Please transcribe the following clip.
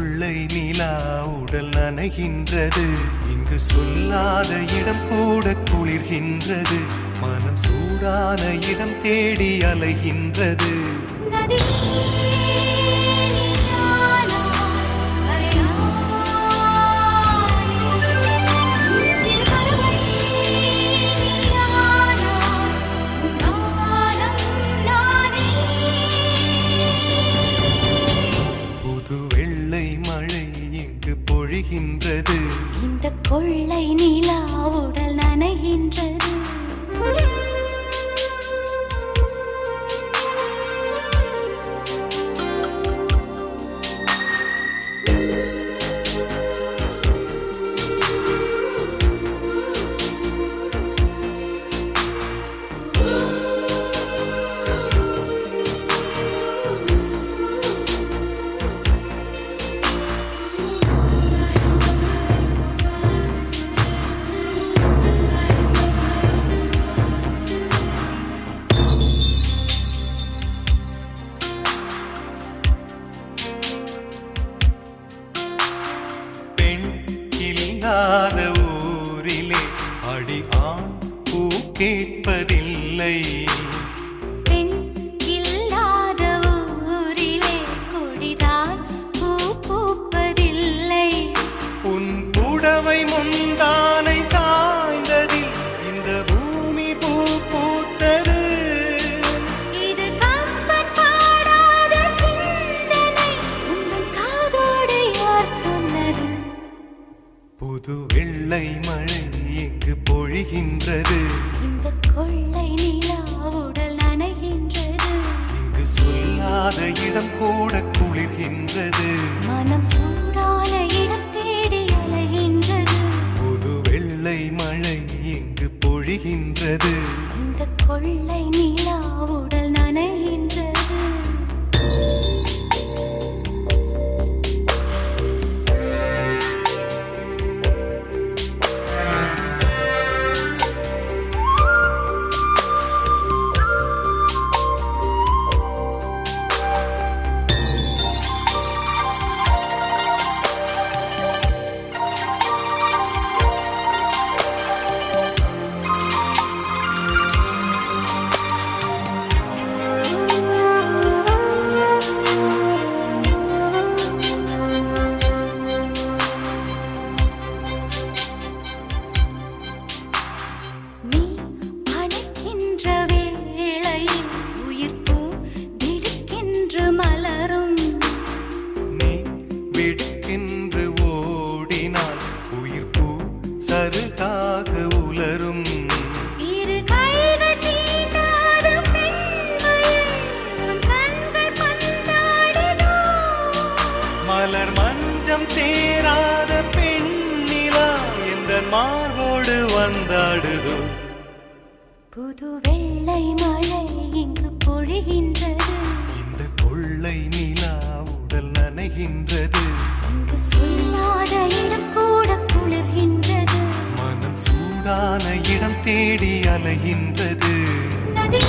கொள்ளை நிலா உடல் நனைகின்றது. இங்கு சொல்லாத இடம் கூட குளிர்கின்றது. மனம் சூடான இடம் தேடி அலைகின்றது. புது வெள்ளை மழை இங்கு பொழிகின்றது. இந்த கொள்ளை நிலா உடல் நனைகின்றது. இல்லாத ஊரிலே அடி ஆண் பூ கேட்பதில்லை. பெண் இல்லாத ஊரிலே கொடிதான் பூ பூப்பதில்லை. உன் புடவை முந்தானை சாய்ந்ததில் இந்த பூமி பூ பூத்தது. இது கம்பன் பாடாத சிந்தனை, உங்கள் காதோடு யார் சொன்னது? புது வெள்ளை மழை இங்கு பொழிகின்றது. இந்த கொள்ளை நிலா உடல் நனைகின்றது. இங்கு சொல்லாத இடம் கூட குளிர்கின்றது. மனம் சூடான இடம் தேடி அலைகின்றது. புது வெள்ளை மழை இங்கு பொழிகின்றது. இந்த கொள்ளை நிலா உடல் நனைகின்றது. சருகாக உலரும். இரு கைகள் தீண்டாத பெண்மையை உன் கண்கள் பந்தாடுதோ. மலர் மஞ்சம் சேராத பெண்ணிலா எந்த மார்போடு வந்தாடுதோ. புது வெள்ளை மழை இங்கு பொழிகின்றது. இந்த கொள்ளை நிலா உடல் நனைகின்றது. இங்கு சொல்லாத இடம் கூட குளிர்கின்றது. மனம் சூடான இடம் தேடி அலைகின்றது. நதி